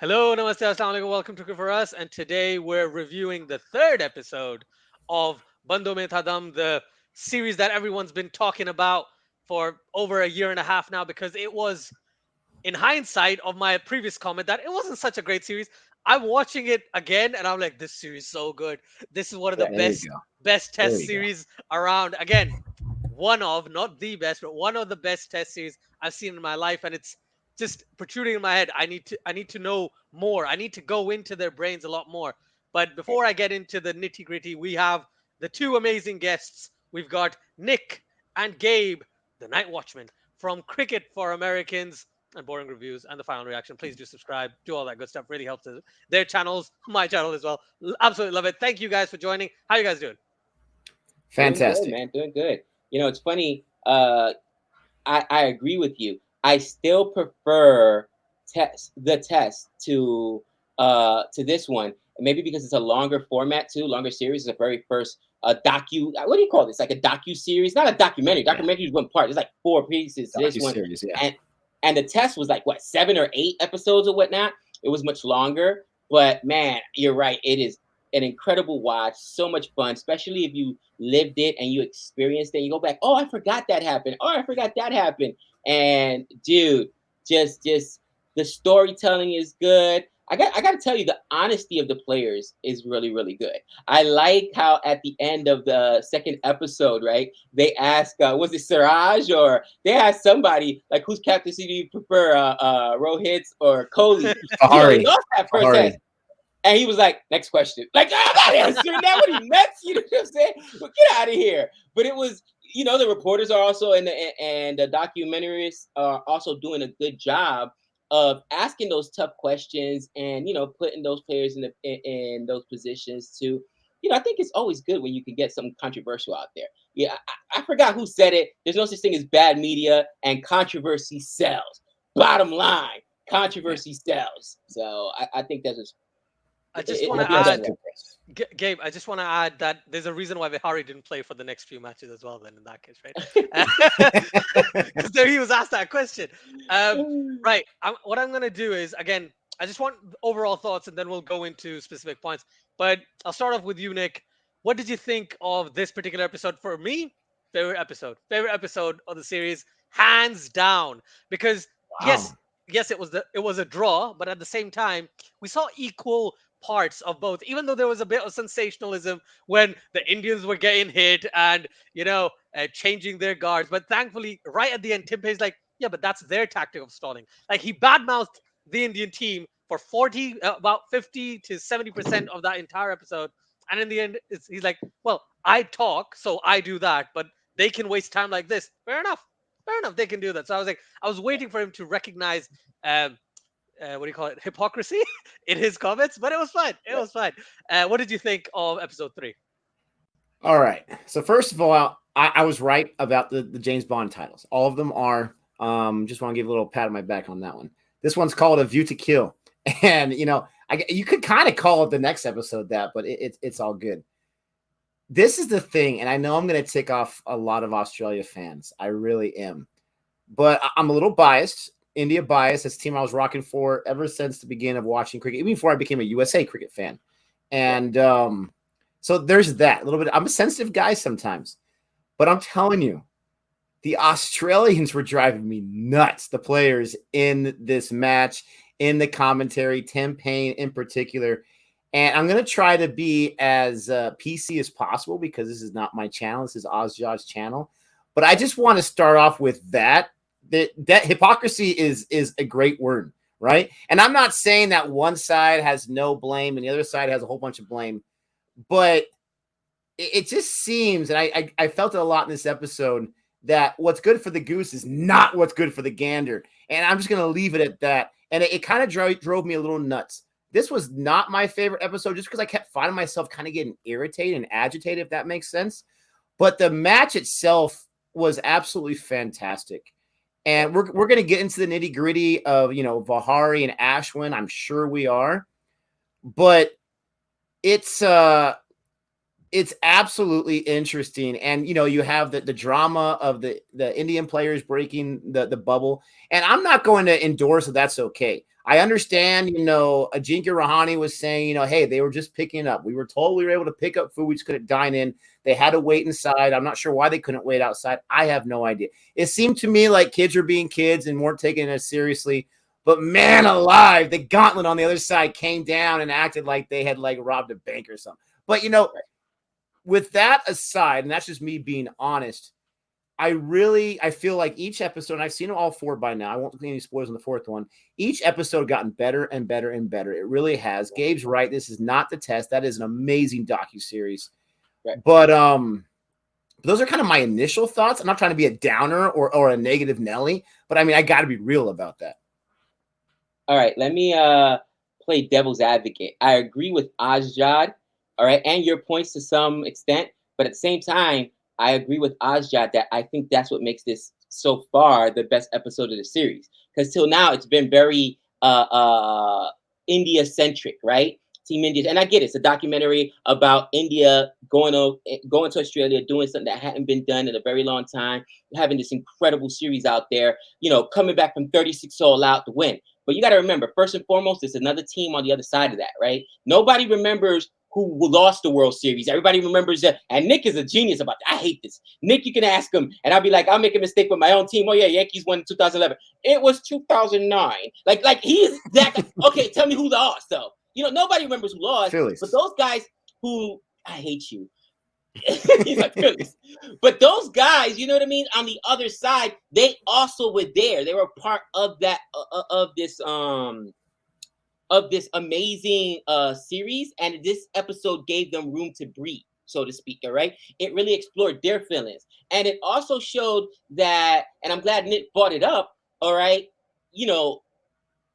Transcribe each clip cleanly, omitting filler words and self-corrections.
Hello, namaste, assalamu alaikum. Welcome to Cricket for Us. And today we're reviewing the third episode of Bando Mein Tha Dum, the series that everyone's been talking about for over a year and a half now, because it was, in hindsight of my previous comment, that it wasn't such a great series. I'm watching it again and I'm like, this series is so good. This is one of the Yeah, there you best go. There test you go. series around. Again, one of, not the best, but one of the best test series I've seen in my life, and it's just protruding in my head. I need to know more. I need to go into their brains a lot more. But before I get into the nitty gritty, we have the two amazing guests. We've got Nick and Gabe, the Night Watchmen from Cricket for Americans and Boring Reviews and the Final Reaction. Please do subscribe, do all that good stuff. Really helps their channels, my channel as well. Absolutely love it. Thank you guys for joining. How you guys doing? Doing good, Fantastic. man. Doing good. It's funny. I agree with you. I still prefer the test to this one. Maybe because it's a longer format too, longer series. It's the very first docu. What do you call this? Like a docu series? Not a documentary. Yeah. Documentary is one part. There's like four pieces to this one, Docuseries, yeah. and the test was like what 7 or 8 episodes or whatnot. It was much longer, but man, you're right. It is an incredible watch. So much fun, especially if you lived it and you experienced it. You go back, oh, I forgot that happened. Oh, I forgot that happened. And dude, just the storytelling is good. I got to tell you, the honesty of the players is really really good. I like how at the end of the second episode, right? They ask, was it Siraj or they asked somebody like, whose captaincy do you prefer, Rohit's or Kohli? He Bahari. lost that first Bahari. test. And he was like, next question. Like, I'm not answering that. What are you nuts? You know what I'm saying? Well, get out of here. But it was, the reporters are also and the documentaries are also doing a good job of asking those tough questions and putting those players in those positions to, I think it's always good when you can get something controversial out there. Yeah, I forgot who said it. There's no such thing as bad media, and controversy sells. Bottom line, controversy sells. So I think that's just I just want it'll to be a add, better one. Gabe, I just want to add that there's a reason why Vihari didn't play for the next few matches as well, then, in that case, right? Because he was asked that question. Right. What I'm going to do is, again, I just want overall thoughts and then we'll go into specific points. But I'll start off with you, Nick. What did you think of this particular episode? For me, favorite episode of the series, hands down. Because yes, Wow. yes, it was a draw, but at the same time, we saw equal parts of both, even though there was a bit of sensationalism when the Indians were getting hit and changing their guards. But thankfully, right at the end, Tim Payne's like, yeah, but that's their tactic of stalling. Like, he badmouthed the Indian team for about 50 to 70% of that entire episode, and in the end, he's like, well, I talk, so I do that, but they can waste time like this. Fair enough, they can do that. So I was waiting for him to recognize um, what do you call it, hypocrisy in his comments, but it was fine. It was fine. What did you think of episode 3? All right. So first of all, I was right about the James Bond titles. All of them are. Just want to give a little pat on my back on that one. This one's called A View to Kill, and you could kind of call it the next episode that, but it's all good. This is the thing, and I know I'm going to tick off a lot of Australia fans. I really am, but I'm a little biased. India bias. That's the team I was rocking for ever since the beginning of watching cricket, even before I became a USA cricket fan. And so there's that a little bit. I'm a sensitive guy sometimes, but I'm telling you, the Australians were driving me nuts. The players in this match, in the commentary, Tim Payne in particular. And I'm going to try to be as PC as possible because this is not my channel. This is Ozjaw's channel. But I just want to start off with that hypocrisy is a great word, right? And I'm not saying that one side has no blame and the other side has a whole bunch of blame, but it just seems, and I felt it a lot in this episode, that what's good for the goose is not what's good for the gander. And I'm just going to leave it at that. And it kind of drove me a little nuts. This was not my favorite episode just because I kept finding myself kind of getting irritated and agitated, if that makes sense. But the match itself was absolutely fantastic. And we're going to get into the nitty gritty of, Vihari and Ashwin. I'm sure we are, but it's absolutely interesting. And, you have the drama of the Indian players breaking the bubble, and I'm not going to endorse that that's okay. I understand, Ajinkya Rahane was saying, hey, they were just picking up. We were told we were able to pick up food. We just couldn't dine in. They had to wait inside. I'm not sure why they couldn't wait outside. I have no idea. It seemed to me like kids were being kids and weren't taking it as seriously. But man alive, the gauntlet on the other side came down and acted like they had like robbed a bank or something. But, with that aside, and that's just me being honest, I feel like each episode, and I've seen all 4 by now. I won't do any spoilers on the 4th one. Each episode gotten better and better and better. It really has. Gabe's right. This is not the test. That is an amazing docuseries. Right. But those are kind of my initial thoughts. I'm not trying to be a downer or a negative Nelly, but I mean, I got to be real about that. All right, let me play devil's advocate. I agree with Azjad, all right, and your points to some extent, but at the same time, I agree with Azjad that I think that's what makes this so far the best episode of the series. Because till now, it's been very India-centric, right? Team India. And I get it. It's a documentary about India going to Australia, doing something that hadn't been done in a very long time, having this incredible series out there, coming back from 36 all out to win. But you got to remember, first and foremost, there's another team on the other side of that, right? Nobody remembers who lost the World Series. Everybody remembers that. And Nick is a genius about that. I hate this. Nick, you can ask him, and I'll be like, I'll make a mistake with my own team. Oh, yeah, Yankees won in 2011. It was 2009. Like he's that guy. Okay, tell me who lost, though. Nobody remembers who lost. Phillies. But those guys who, I hate you. He's like, Phillies. But those guys, you know what I mean? On the other side, they also were there. They were part of that, of this amazing series, and this episode gave them room to breathe, so to speak. All right, it really explored their feelings, and it also showed that, and I'm glad Nick brought it up. All right,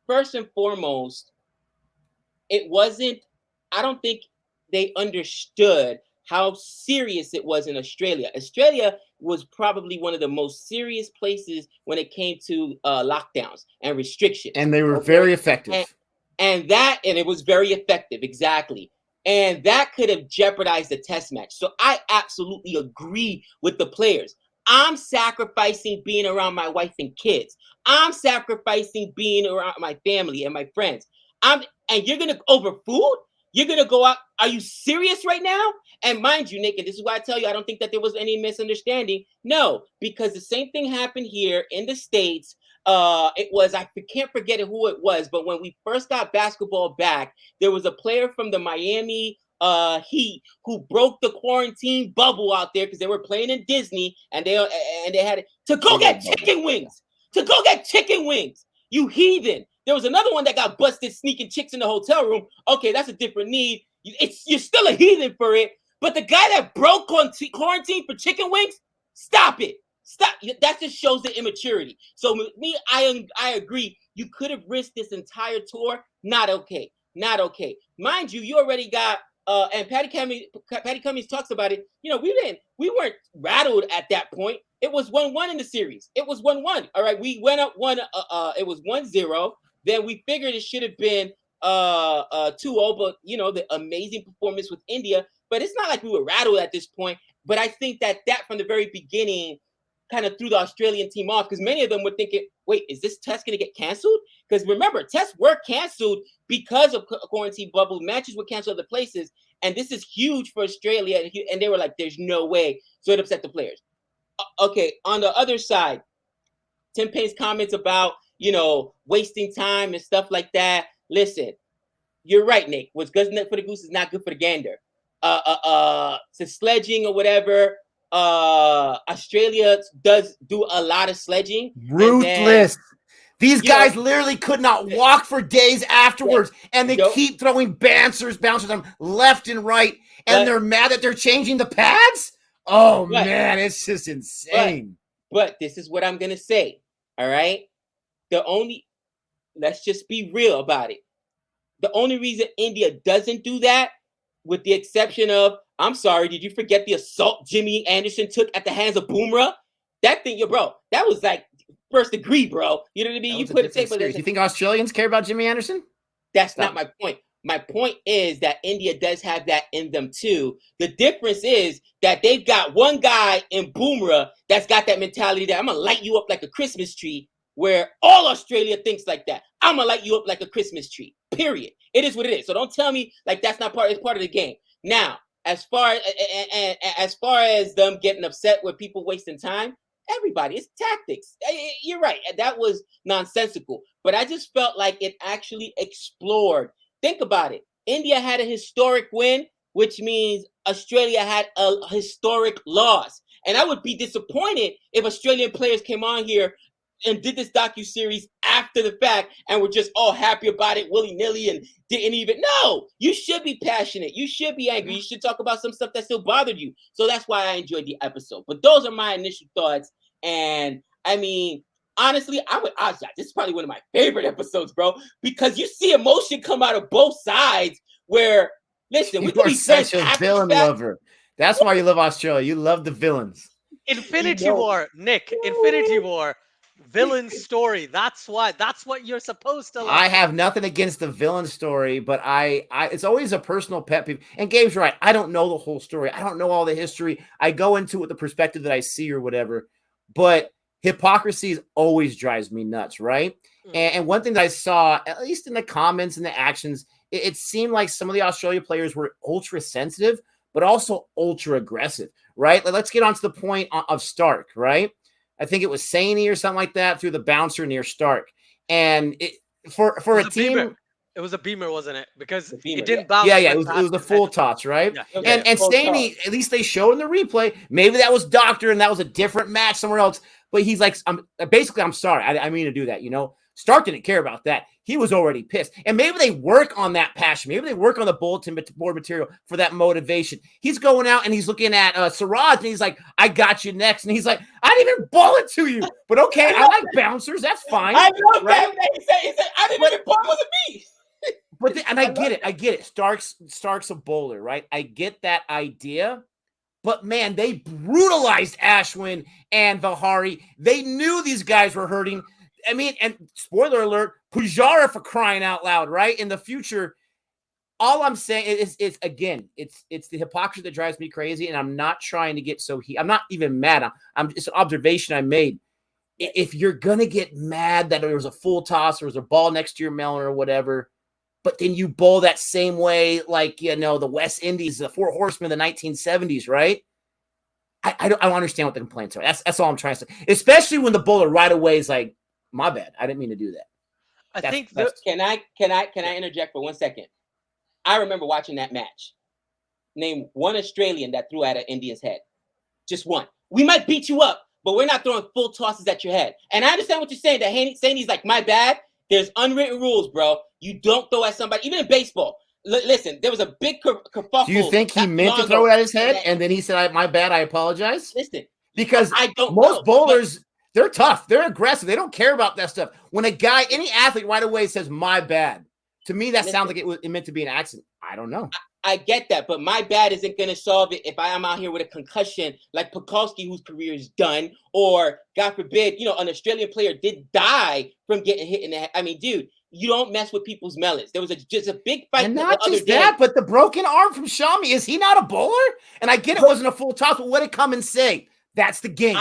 first and foremost, it wasn't. I don't think they understood how serious it was in Australia. Australia was probably one of the most serious places when it came to lockdowns and restrictions, and they were very effective. And it was very effective, exactly. And that could have jeopardized the test match. So I absolutely agree with the players. I'm sacrificing being around my wife and kids. I'm sacrificing being around my family and my friends. And you're going to, over food, you're going to go out. Are you serious right now? And mind you, Nick, and this is why I tell you, I don't think that there was any misunderstanding. No, because the same thing happened here in the States. It was, I can't forget who it was, but when we first got basketball back, there was a player from the Miami Heat who broke the quarantine bubble out there because they were playing in Disney, and they had to go get chicken wings. To go get chicken wings, you heathen. There was another one that got busted sneaking chicks in the hotel room. Okay, that's a different need. You're still a heathen for it, but the guy that broke quarantine for chicken wings, stop it. Stop. That just shows the immaturity. So me, I agree. You could have risked this entire tour. Not okay. Not okay. Mind you, you already got and Patty Cummings talks about it. We weren't rattled at that point. It was 1-1 in the series. It was 1-1. All right. We went up one. It was 1-0. Then we figured it should have been 2-0. But the amazing performance with India. But it's not like we were rattled at this point. But I think that from the very beginning kind of threw the Australian team off, because many of them were thinking, wait, is this test going to get canceled? Because remember, tests were canceled because of quarantine bubble. Matches were canceled other places. And this is huge for Australia. And they were like, there's no way. So it upset the players. Okay, on the other side, Tim Payne's comments about, wasting time and stuff like that. Listen, you're right, Nick. What's good for the goose is not good for the gander. To sledging or whatever, Australia does do a lot of sledging. Ruthless. These guys literally could not walk for days afterwards, and they keep throwing bouncers on left and right, and they're mad that they're changing the pads? Oh, man, it's just insane. But this is what I'm going to say, all right? Let's just be real about it. The only reason India doesn't do that, with the exception of, I'm sorry, did you forget the assault Jimmy Anderson took at the hands of Boomerang? That thing, bro, that was like first degree, bro. You know what I mean? You couldn't say, but you think Australians care about Jimmy Anderson? That's not my point. My point is that India does have that in them too. The difference is that they've got one guy in Boomerang that's got that mentality that I'm gonna light you up like a Christmas tree. where all Australia thinks like that. I'm gonna light you up like a Christmas tree. Period. It is what it is. So don't tell me like that's not part. It's part of the game. Now, as far as them getting upset with people wasting time, everybody, it's tactics. You're right. That was nonsensical. But I just felt like it actually explored. Think about it. India had a historic win, which means Australia had a historic loss. And I would be disappointed if Australian players came on here and did this docu-series after the fact and were just all happy about it willy-nilly and didn't even. No, you should be passionate. You should be angry. You should talk about some stuff that still bothered you. So that's why I enjoyed the episode. But those are my initial thoughts. And I mean, honestly, I'm with Ajay. This is probably one of my favorite episodes, bro, because you see emotion come out of both sides where, listen, we could be such a villain lover. That's why you love Australia. You love the villains. Infinity War, Nick. Infinity War. Villain story. That's why. That's what you're supposed to like. I have nothing against the villain story, but I it's always a personal pet peeve. And Gabe's right. I don't know the whole story. I don't know all the history. I go into it with the perspective that I see or whatever. But hypocrisy always drives me nuts, right? And one thing that I saw, at least in the comments and the actions, it seemed like some of the Australia players were ultra sensitive, but also ultra aggressive, right? Let's get on to the point of Stark, right? I think it was Saney or something like that through the bouncer near Stark. And for a team... Beamer. It was a beamer, wasn't it? Because it didn't bounce. Yeah, it was the full toss, right? Yeah. And Saney, at least they showed in the replay, maybe that was Doctor and that was a different match somewhere else. But he's like, I'm sorry. I mean to do that, you know? Stark didn't care about that. He was already pissed. And maybe they work on that passion. Maybe they work on the bulletin board material for that motivation. He's going out and he's looking at Siraj and he's like, I got you next. And he's like, I didn't even ball it to you. But okay, I like bouncers. That's fine. I know, right? He said, I didn't even ball it to me. But I get it. Stark's a bowler, right? I get that idea. But man, they brutalized Ashwin and Vihari. They knew these guys were hurting. I mean, and spoiler alert, Pujara for crying out loud, right? In the future, all I'm saying is again, it's the hypocrisy that drives me crazy, and I'm not trying to get so I'm not even mad. It's an observation I made. If you're gonna get mad that there was a full toss or was a ball next to your melon or whatever, but then you bowl that same way, like, you know, the West Indies, the Four Horsemen of the 1970s, right? I don't understand what the complaints are. That's all I'm trying to say. Especially when the bowler right away is like, my bad, I didn't mean to do that. Can I interject for 1 second? I remember watching that match. Name one Australian that threw at an Indian's head. Just one. We might beat you up, but we're not throwing full tosses at your head. And I understand what you're saying. That Saney's like, my bad. There's unwritten rules, bro. You don't throw at somebody, even in baseball. Listen, there was a big kerfuffle. Do you think he meant to throw it at his head, and then he said, my bad, I apologize? Listen. Because most bowlers... They're tough. They're aggressive. They don't care about that stuff. When a guy, any athlete right away says, my bad, to me, that sounds like it meant to be an accident. I don't know. I get that, but my bad isn't going to solve it if I am out here with a concussion like Pekulski, whose career is done, or God forbid, you know, an Australian player did die from getting hit in the head. I mean, dude, you don't mess with people's melons. There was just a big fight. And not just that, but the broken arm from Shami, is he not a bowler? And I get it wasn't a full toss, but what did Cummins say? That's the game.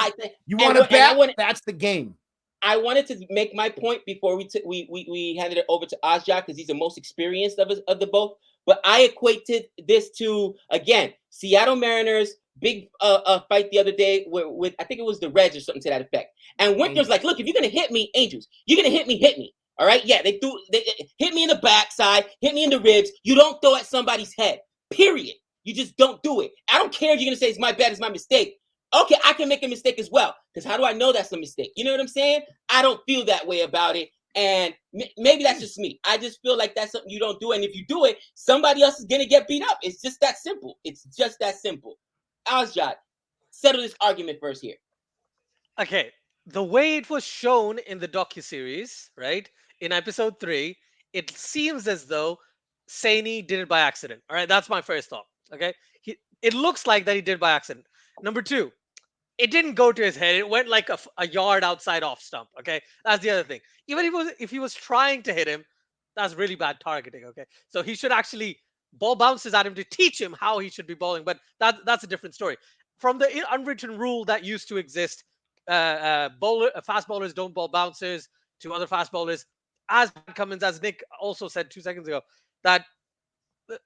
You want to bet? That's the game. I wanted to make my point before we handed it over to Ajay because he's the most experienced of the both. But I equated this to, again, Seattle Mariners big fight the other day with I think it was the Reds or something to that effect. And Winter's like, look, if you're gonna hit me, Angels, you're gonna hit me. All right, yeah, they hit me in the backside, hit me in the ribs. You don't throw at somebody's head. Period. You just don't do it. I don't care if you're gonna say it's my bad, it's my mistake. Okay, I can make a mistake as well. Because how do I know that's a mistake? You know what I'm saying? I don't feel that way about it. And maybe that's just me. I just feel like that's something you don't do. And if you do it, somebody else is going to get beat up. It's just that simple. It's just that simple. Ajay, settle this argument first here. Okay. The way it was shown in the docuseries, right, in episode 3, it seems as though Saney did it by accident. All right, that's my first thought. Okay. It looks like that he did by accident. Number 2, it didn't go to his head. It went like a yard outside off stump. Okay, that's the other thing. Even if he was trying to hit him, that's really bad targeting. Okay, so he should actually ball bounces at him to teach him how he should be bowling. But that's a different story. From the unwritten rule that used to exist, fast bowlers don't bowl bouncers to other fast bowlers. As Pat Cummins, as Nick also said 2 seconds ago, that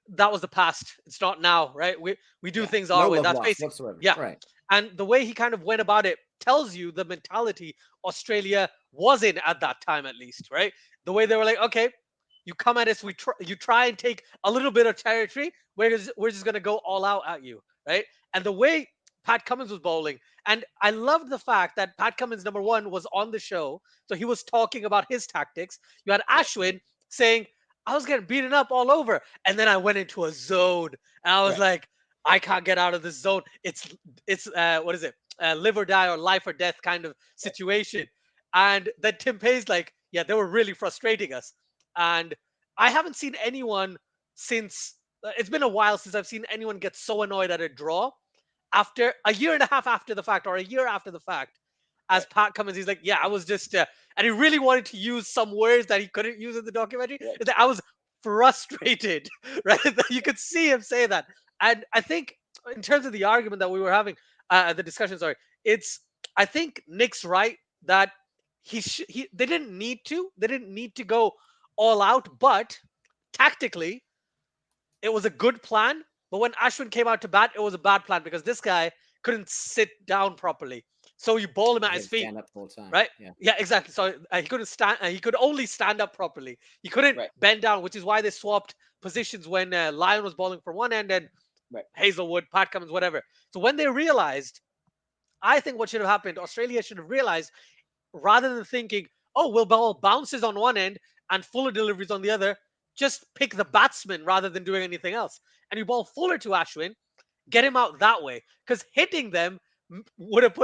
that was the past. It's not now, right? We do things our No way. love That's lost basic. whatsoever. Yeah. Right. And the way he kind of went about it tells you the mentality Australia was in at that time, at least, right? The way they were like, okay, you come at us, you try and take a little bit of territory. We're just gonna go all out at you, right? And the way Pat Cummins was bowling, and I loved the fact that Pat Cummins, number one, was on the show, so he was talking about his tactics. You had Ashwin saying, "I was getting beaten up all over," and then I went into a zone, and I was like, "I can't get out of this zone. It's what is it? Live or die or life or death kind of situation." And then Tim Pay's like, "Yeah, they were really frustrating us." And I haven't seen anyone since it's been a while since I've seen anyone get so annoyed at a draw after a year and a half after the fact or a year after the fact. As Pat Cummins, he's like, "Yeah, I was just," and he really wanted to use some words that he couldn't use in the documentary. It's like, I was frustrated, right? You could see him say that. And I think, in terms of the argument that we were having, the discussion, sorry, it's, I think Nick's right that they didn't need to go all out, but tactically, it was a good plan. But when Ashwin came out to bat, it was a bad plan because this guy couldn't sit down properly. So you bowl him at He his had to feet, stand up the whole time. right? Yeah. Yeah, exactly. So he couldn't stand. He could only stand up properly. He couldn't bend down, which is why they swapped positions when Lyon was bowling from one end and Hazelwood, Pat Cummins, whatever. So when they realized, I think what should have happened, Australia should have realized, rather than thinking, "Oh, we'll bowl bounces on one end and fuller deliveries on the other," just pick the batsman rather than doing anything else. And you bowl fuller to Ashwin, get him out that way, because hitting them would have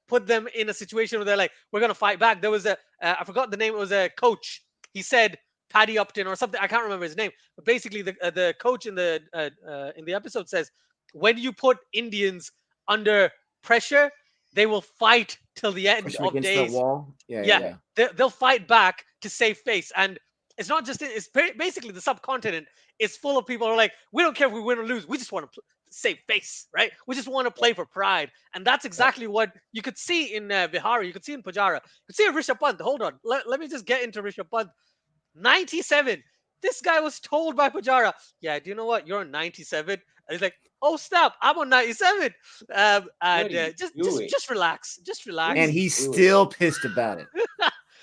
put them in a situation where they're like, "We're gonna fight back." There was I forgot the name. It was a coach. He said Paddy Upton or something. I can't remember his name. But basically, the coach in the episode says, when you put Indians under pressure, they will fight till the end Push him of against the days. wall. Yeah, they'll fight back to save face. And it's not just it's basically the subcontinent is full of people who are like, "We don't care if we win or lose. We just want to save face, right? We just want to play for pride." And that's exactly what you could see in Vihari. You could see in Pujara. You could see in Rishabh Pant. Hold on, let me just get into Rishabh Pant. 97. This guy was told by Pujara, "Yeah, do you know what? You're on 97." And he's like, "Oh snap, I'm on 97." And just relax, just relax. And he's still pissed about it.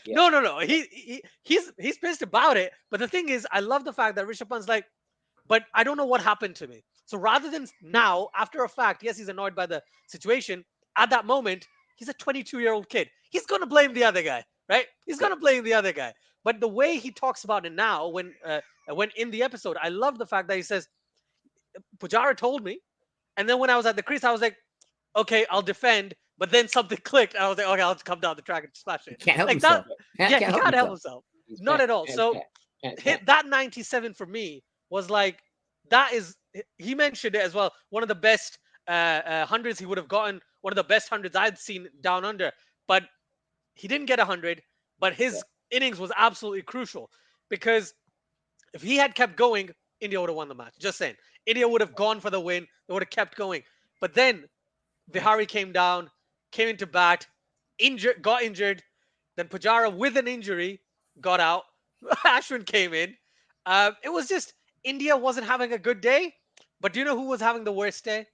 No. He's pissed about it. But the thing is, I love the fact that Rishabh Pant's like, "But I don't know what happened to me." So rather than now, after a fact, yes, he's annoyed by the situation. At that moment, he's a 22-year-old kid. He's gonna blame the other guy, right? He's gonna blame the other guy. But the way he talks about it now, when in the episode, I love the fact that he says, "Pujara told me," and then when I was at the crease, I was like, "Okay, I'll defend." But then something clicked, and I was like, "Okay, I'll just come down the track and smash it." Can't help Like himself. that, yeah, he can't help himself. Not at all. So hit that 97 for me was like, that is, he mentioned it as well, one of the best hundreds he would have gotten, one of the best hundreds I'd seen down under. But he didn't get 100, but his innings was absolutely crucial, because if he had kept going, India would have won the match. Just saying, India would have gone for the win. They would have kept going. But then Vihari came down, came into bat, got injured. Then Pujara, with an injury, got out. Ashwin came in. It was just, India wasn't having a good day. But do you know who was having the worst day?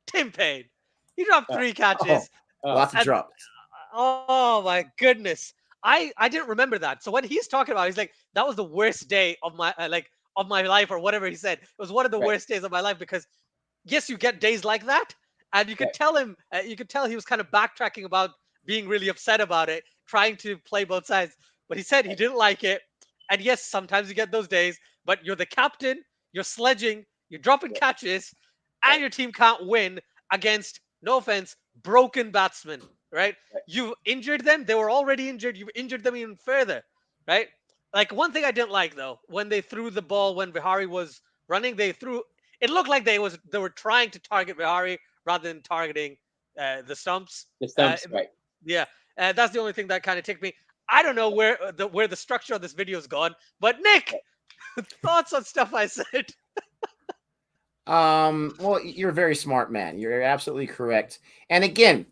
Tim Payne. He dropped 3 catches. Lots of drops. Oh my goodness. I didn't remember that. So when he's talking about it, he's like, "That was the worst day of my of my life," or whatever he said. It was one of the worst days of my life, because yes, you get days like that, and you could tell him, you could tell he was kind of backtracking about being really upset about it, trying to play both sides. But he said he didn't like it. And yes, sometimes you get those days, but you're the captain, you're sledging, you're dropping catches, and your team can't win against, no offense, broken batsmen, right? You injured them. They were already injured. You injured them even further, right? Like, one thing I didn't like, though, when they threw the ball, when Vihari was running, it looked like they were trying to target Vihari rather than targeting the stumps. The stumps, right? Yeah, that's the only thing that kind of ticked me. I don't know where the structure of this video is gone, but Nick, thoughts on stuff I said? Well, you're a very smart man. You're absolutely correct. And again,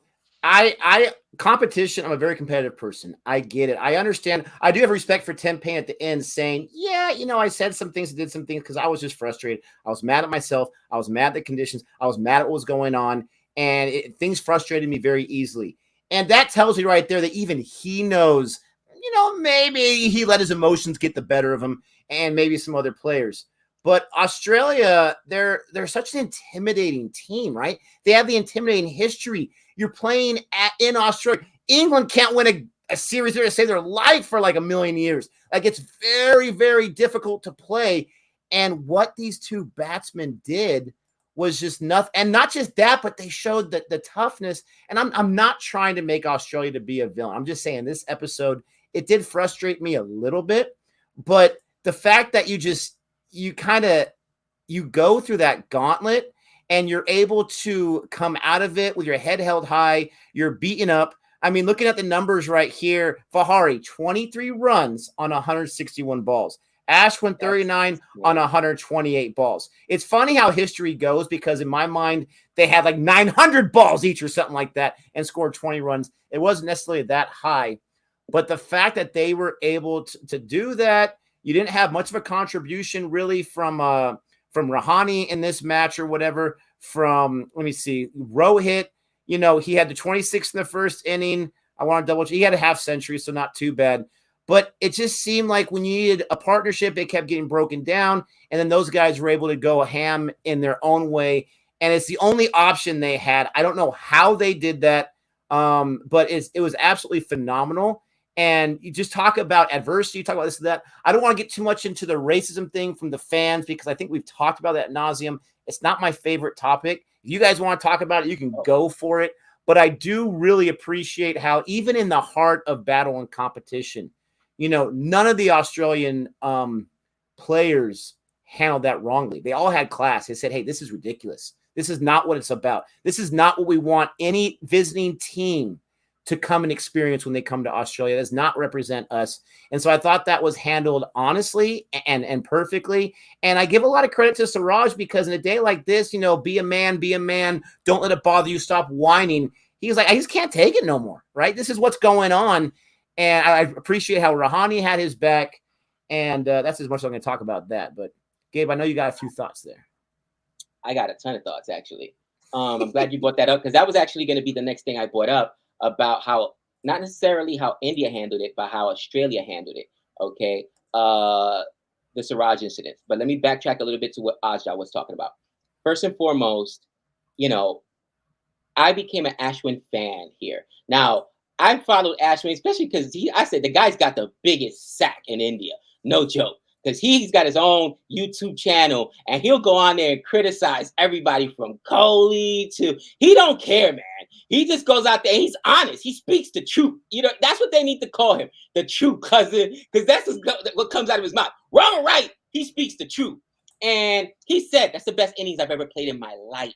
I competition. I'm a very competitive person. I get it. I understand. I do have respect for Tim Payne at the end saying, yeah, I said some things, did some things because I was just frustrated. I was mad at myself. I was mad at the conditions. I was mad at what was going on. And things frustrated me very easily. And that tells you right there that even he knows, maybe he let his emotions get the better of him and maybe some other players. But Australia, they're such an intimidating team, right? They have the intimidating history. You're playing in Australia. England can't win a series there to save their life for like a million years. Like it's very, very difficult to play. And what these two batsmen did was just nothing. And not just that, but they showed the toughness. And I'm not trying to make Australia to be a villain. I'm just saying this episode, it did frustrate me a little bit. But the fact that you go through that gauntlet and you're able to come out of it with your head held high, you're beaten up. I mean, looking at the numbers right here, Fahari, 23 runs on 161 balls. Ashwin, 39 on 128 balls. It's funny how history goes because in my mind, they had like 900 balls each or something like that and scored 20 runs. It wasn't necessarily that high. But the fact that they were able to do that, you didn't have much of a contribution really from Rahane in this match or whatever. From, let me see, Rohit, he had the 26 in the first inning. I want to double check. He had a half century, so not too bad. But it just seemed like when you needed a partnership, it kept getting broken down. And then those guys were able to go ham in their own way. And it's the only option they had. I don't know how they did that, but it was absolutely phenomenal. And you just talk about adversity, you talk about this and that. I don't want to get too much into the racism thing from the fans because I think we've talked about that ad nauseum. It's not my favorite topic. If you guys want to talk about it, you can go for it. But I do really appreciate how even in the heart of battle and competition, none of the Australian players handled that wrongly. They all had class. They said, hey, this is ridiculous. This is not what it's about. This is not what we want any visiting team to come and experience when they come to Australia. That does not represent us. And so I thought that was handled honestly and perfectly. And I give a lot of credit to Siraj because in a day like this, be a man. Don't let it bother you. Stop whining. He was like, I just can't take it no more, right? This is what's going on. And I appreciate how Rahane had his back. And that's as much as I'm going to talk about that. But Gabe, I know you got a few thoughts there. I got a ton of thoughts, actually. I'm glad you brought that up because that was actually going to be the next thing I brought up about how, not necessarily how India handled it, but how Australia handled it. Okay. The Siraj incident. But let me backtrack a little bit to what Ajda was talking about. First and foremost, I became an Ashwin fan here. Now, I followed Ashwin, especially because I said the guy's got the biggest sack in India. No joke. Because he's got his own YouTube channel and he'll go on there and criticize everybody from Kohli to, he don't care, man. He just goes out there and he's honest. He speaks the truth. That's what they need to call him, the true cousin, because that's what comes out of his mouth. Wrong or right, he speaks the truth. And he said, that's the best innings I've ever played in my life.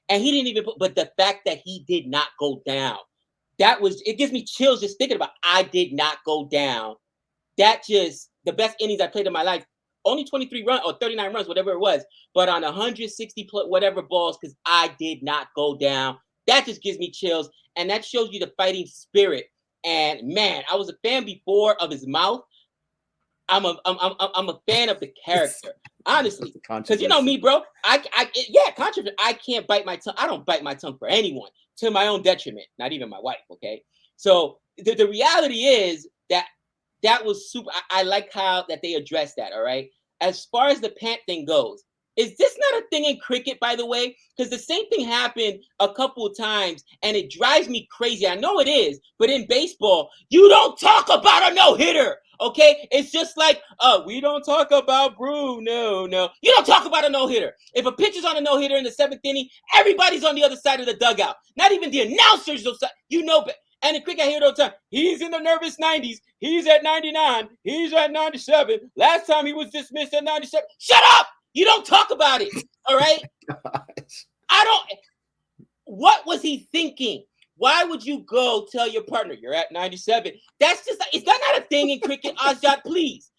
And he didn't even but the fact that he did not go down, it gives me chills just thinking about, I did not go down. The best innings I played in my life, only 23 runs or 39 runs, whatever it was, but on 160 whatever balls, because I did not go down. That just gives me chills, and that shows you the fighting spirit. And man, I was a fan before of his mouth. I'm a fan of the character, honestly, because me, bro. Controversy. I can't bite my tongue. I don't bite my tongue for anyone, to my own detriment, not even my wife. Okay, so the reality is that was super. I like how that they addressed that. All right. As far as the pant thing goes, is this not a thing in cricket, by the way? Because the same thing happened a couple of times, and it drives me crazy. I know it is, but in baseball, you don't talk about a no-hitter. Okay, it's just like, we don't talk about Bruno. No, you don't talk about a no-hitter. If a pitcher's on a no-hitter in the seventh inning, everybody's on the other side of the dugout. Not even the announcers. And in cricket, I hear it all the time. He's in the nervous 90s. He's at 99. He's at 97. Last time he was dismissed at 97. Shut up! You don't talk about it. All right? What was he thinking? Why would you go tell your partner you're at 97? That's just, is that not a thing in cricket, Azad? Please.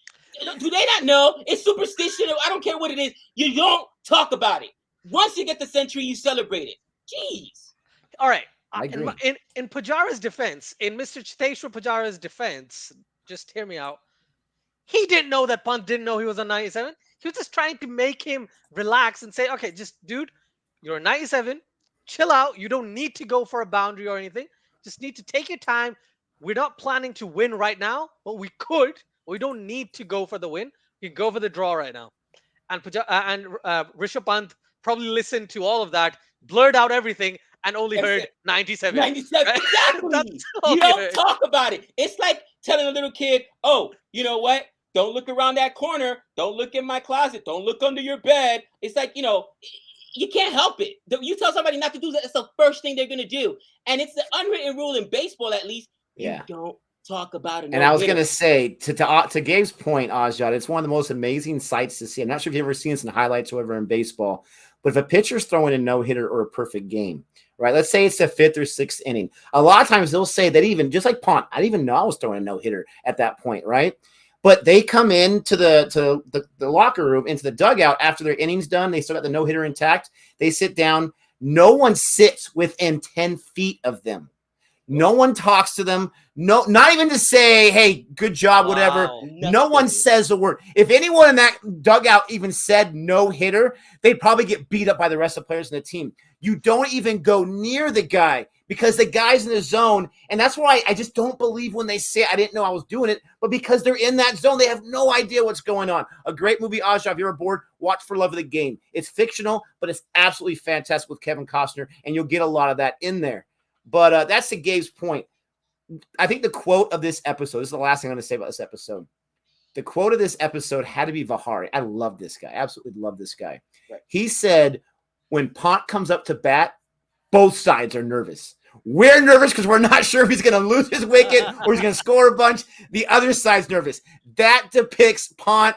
Do they not know? It's superstition. I don't care what it is. You don't talk about it. Once you get the century, you celebrate it. Jeez. All right. I In, agree. in Pujara's defense, in Mr. Chiteshwar Pujara's defense, just hear me out. He didn't know that Pant didn't know he was on 97. He was just trying to make him relax and say, okay, just dude, you're a 97. Chill out. You don't need to go for a boundary or anything. Just need to take your time. We're not planning to win right now, but we could. We don't need to go for the win. We can go for the draw right now. And Rishabh Pant probably listened to all of that, blurred out everything, and only That's heard it. 97. 97. Right? That's Exactly. all You he don't heard. talk about it. It's like telling a little kid, oh, you know what? Don't look around that corner. Don't look in my closet. Don't look under your bed. It's like, you can't help it. You tell somebody not to do that, it's the first thing they're going to do. And it's the unwritten rule in baseball, at least. You don't talk about it. And I was going to say, to Gabe's point, Ajad, it's one of the most amazing sights to see. I'm not sure if you've ever seen this in highlights or whatever in baseball, but if a pitcher's throwing a no-hitter or a perfect game, right? Let's say it's the 5th or 6th inning. A lot of times they'll say that even, just like Pont, I didn't even know I was throwing a no-hitter at that point, right? But they come into the locker room, into the dugout after their inning's done. They still got the no-hitter intact. They sit down. No one sits within 10 feet of them. No one talks to them. No, not even to say, hey, good job, whatever. Wow. No one says a word. If anyone in that dugout even said no hitter, they'd probably get beat up by the rest of the players in the team. You don't even go near the guy because the guy's in the zone. And that's why I just don't believe when they say I didn't know I was doing it, but because they're in that zone, they have no idea what's going on. A great movie, Aja, if you're bored, watch For Love of the Game. It's fictional, but it's absolutely fantastic with Kevin Costner, and you'll get a lot of that in there. But that's to Gabe's point. I think the quote of this episode, this is the last thing I'm going to say about this episode. The quote of this episode had to be Vihari. I love this guy. Absolutely love this guy. Right. He said, when Pont comes up to bat, both sides are nervous. We're nervous because we're not sure if he's going to lose his wicket or he's going to score a bunch. The other side's nervous. That depicts Pont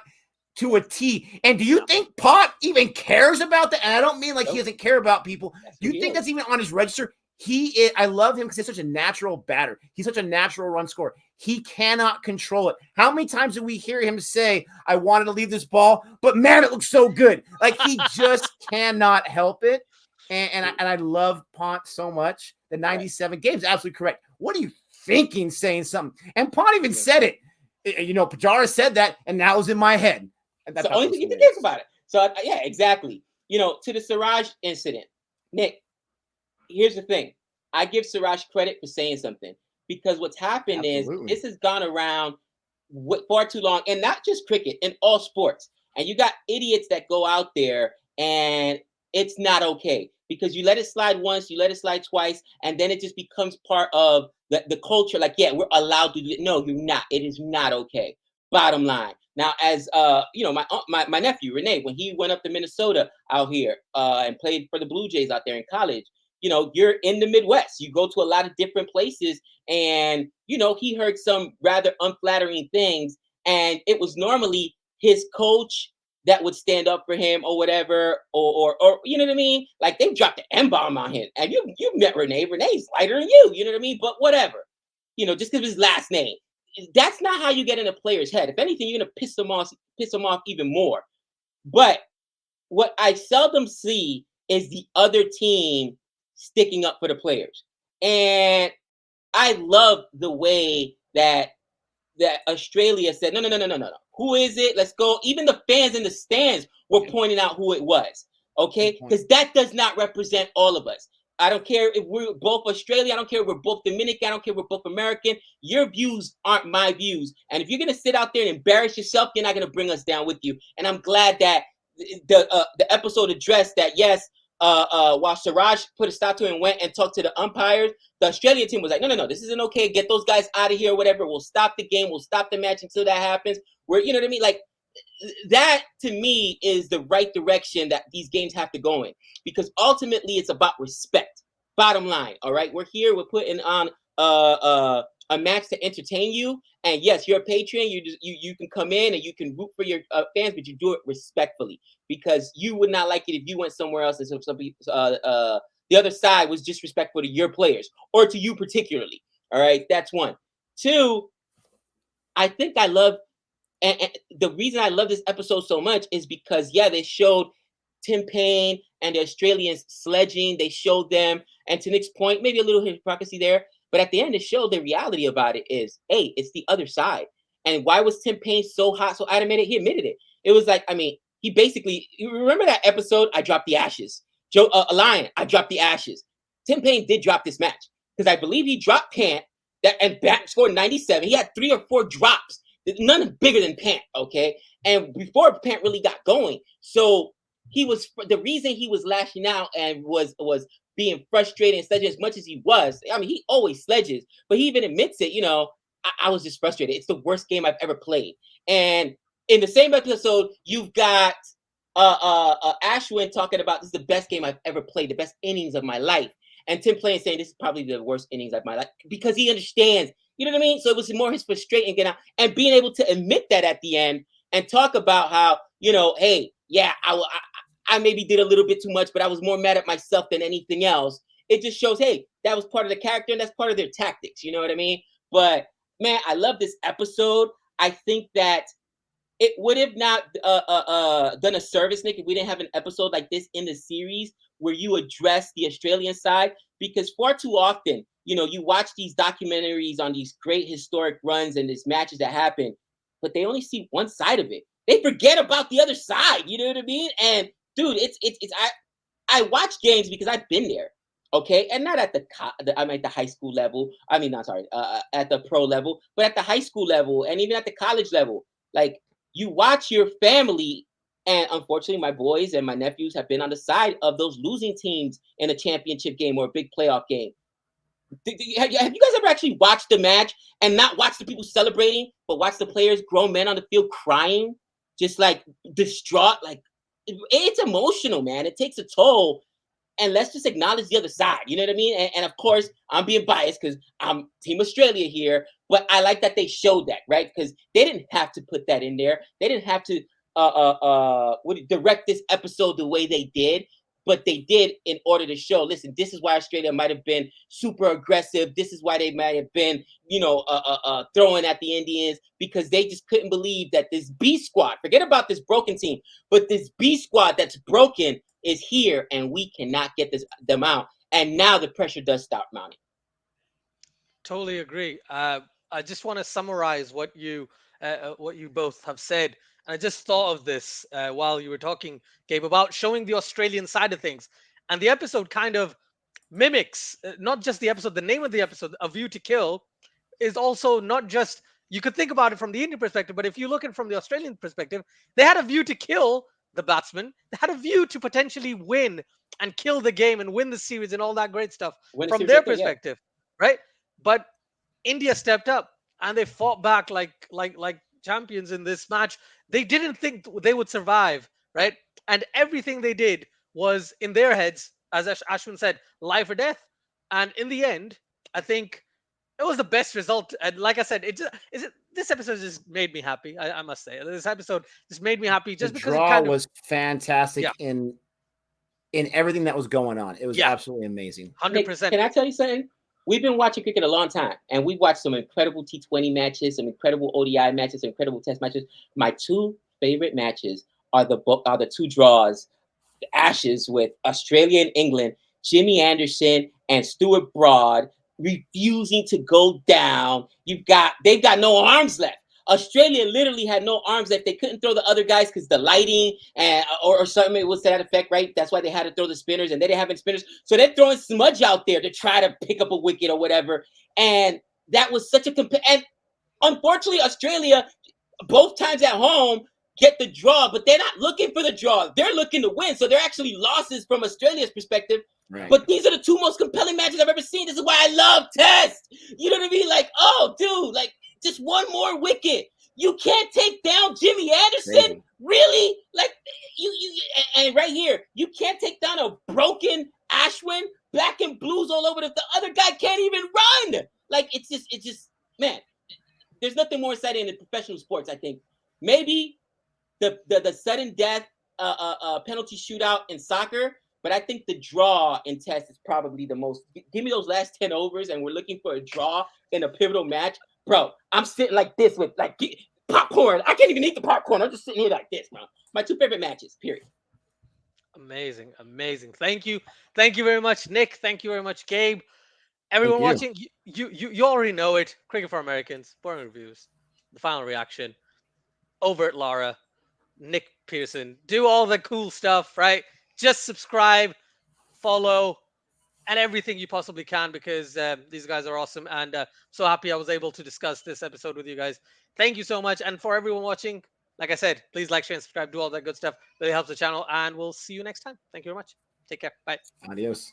to a T. And do you think Pont even cares about that? And I don't mean like he doesn't care about people. Do you think that's even on his register? I love him because he's such a natural batter. He's such a natural run scorer. He cannot control it. How many times did we hear him say, I wanted to leave this ball, but man, it looks so good. Like he just cannot help it. And I love Pont so much. The 97 game's absolutely correct. What are you thinking saying something? And Pont even said it. Pujara said that, and that was in my head. That's the only thing you can think about it. So, yeah, exactly. To the Siraj incident, Nick, here's the thing. I give Siraj credit for saying something because what's happened is this has gone around far too long, and not just cricket, in all sports. And you got idiots that go out there, and it's not okay because you let it slide once, you let it slide twice, and then it just becomes part of the culture. Like, yeah, we're allowed to do it. No, you're not. It is not okay. Bottom line. Now, as my nephew Renee, when he went up to Minnesota out here and played for the Blue Jays out there in college, you're in the Midwest. You go to a lot of different places, and he heard some rather unflattering things, and it was normally his coach that would stand up for him or whatever, or you know what I mean? Like they dropped the M-bomb on him, and you met Renee. Renee's lighter than you know what I mean? But whatever, just because of his last name. That's not how you get in a player's head. If anything, you're gonna piss them off even more. But what I seldom see is the other team sticking up for the players. And I love the way that Australia said, no. Who is it? Let's go. Even the fans in the stands were pointing out who it was. Okay? Because that does not represent all of us. I don't care if we're both Australian. I don't care if we're both Dominican. I don't care if we're both American. Your views aren't my views. And if you're going to sit out there and embarrass yourself, you're not going to bring us down with you. And I'm glad that the episode addressed that, yes, while Siraj put a stop to it and went and talked to the umpires, the Australian team was like, no, this isn't okay. Get those guys out of here or whatever. We'll stop the game. We'll stop the match until that happens. You know what I mean? Like, that to me is the right direction that these games have to go in, because ultimately it's about respect. Bottom line, all right? We're here. We're putting on a match to entertain you. And yes, you're a patron. You can come in and you can root for your fans, but you do it respectfully, because you would not like it if you went somewhere else and the other side was disrespectful to your players or to you particularly. All right, that's one. Two, I think I love, and the reason I love this episode so much is because, yeah, they showed Tim Payne and the Australians sledging. They showed them, and to Nick's point, maybe a little hypocrisy there. But at the end, it showed the reality about it is, hey, it's the other side. And why was Tim Payne so hot, so adamant? He admitted it. It was like, I mean, he basically, you remember that episode, I dropped the ashes. Joe, a lion, I dropped the ashes. Tim Payne did drop this match because I believe he dropped Pant and Bat scored 97. He had 3 or 4 drops, none bigger than Pant, okay? And before Pant really got going. So he was, the reason he was lashing out and was being frustrated and sledging as much as he was. I mean, he always sledges, but he even admits it, you know, I was just frustrated. It's the worst game I've ever played. And in the same episode, you've got Ashwin talking about this is the best game I've ever played, the best innings of my life. And Tim Payne saying this is probably the worst innings of my life because he understands, you know what I mean? So it was more his frustrating getting out and being able to admit that at the end and talk about how, you know, hey, yeah, I maybe did a little bit too much, but I was more mad at myself than anything else. It just shows, hey, that was part of the character and that's part of their tactics. You know what I mean? But man, I love this episode. I think that it would have not done a service, Nick, if we didn't have an episode like this in the series where you address the Australian side, because far too often, you know, you watch these documentaries on these great historic runs and these matches that happen, but they only see one side of it. They forget about the other side. You know what I mean? And dude, I watch games because I've been there. Okay, and not at I'm at the high school level. I mean, not sorry, at the pro level, but at the high school level and even at the college level. Like you watch your family, and unfortunately, my boys and my nephews have been on the side of those losing teams in a championship game or a big playoff game. Have you guys ever actually watched the match and not watch the people celebrating, but watch the players, grown men on the field crying, just like distraught? Like it's emotional, man. It takes a toll. And let's just acknowledge the other side. You know what I mean? And of course, I'm being biased because I'm Team Australia here. But I like that they showed that, right? Because they didn't have to put that in there. They didn't have to direct this episode the way they did. But they did in order to show, listen, this is why Australia might have been super aggressive. This is why they might have been, you know, throwing at the Indians because they just couldn't believe that this B squad, forget about this broken team, but this B squad that's broken is here and we cannot get them out. And now the pressure does stop mounting. Totally agree. I just want to summarize what you both have said. And I just thought of this while you were talking, Gabe, about showing the Australian side of things. And the episode kind of mimics not just the episode, the name of the episode, A View to Kill, is also not just, you could think about it from the Indian perspective, but if you look at it from the Australian perspective, they had a view to kill the batsman. They had a view to potentially win and kill the game and win the series and all that great stuff from their perspective, right? But India stepped up and they fought back like champions in this match. They didn't think they would survive, right? And everything they did was in their heads, as Ashwin said, life or death. And in the end, I think it was the best result. And like I said, this episode just made me happy. I must say, this episode just made me happy just because the draw was fantastic in everything that was going on. It was absolutely amazing. 100%. Can I tell you something? We've been watching cricket a long time, and we watched some incredible T20 matches, some incredible ODI matches, some incredible Test matches. My 2 favorite matches are the 2 draws, the Ashes with Australia and England, Jimmy Anderson and Stuart Broad refusing to go down. They've got no arms left. Australia literally had no arms left. They couldn't throw the other guys because the lighting or something, it was to that effect, right? That's why they had to throw the spinners, and they didn't have any spinners. So they're throwing smudge out there to try to pick up a wicket or whatever. And that was such a and unfortunately, Australia, both times at home, get the draw, but they're not looking for the draw. They're looking to win. So they're actually losses from Australia's perspective. Right. But these are the 2 most compelling matches I've ever seen. This is why I love Test. You know what I mean? Like, oh, dude, like, just one more wicket. You can't take down Jimmy Anderson, crazy. Really? Like you and right here, you can't take down a broken Ashwin, black and blues all over. If the other guy can't even run, like it's just man. There's nothing more exciting in professional sports. I think maybe the sudden death penalty shootout in soccer, but I think the draw in Test is probably the most. Give me those last 10 overs, and we're looking for a draw in a pivotal match. Bro, I'm sitting like this with like popcorn. I can't even eat the popcorn. I'm just sitting here like this, bro. My 2 favorite matches, period. Amazing, amazing. Thank you very much, Nick. Thank you very much, Gabe. Thank Everyone you. watching, you already know it. Cricket for Americans, boring reviews, the final reaction, overt Lara, Nick Pearson. Do all the cool stuff, right? Just subscribe, follow, and everything you possibly can because these guys are awesome. And so happy I was able to discuss this episode with you guys. Thank you so much. And for everyone watching, like I said, please like, share, and subscribe. Do all that good stuff. Really helps the channel. And we'll see you next time. Thank you very much. Take care. Bye. Adios.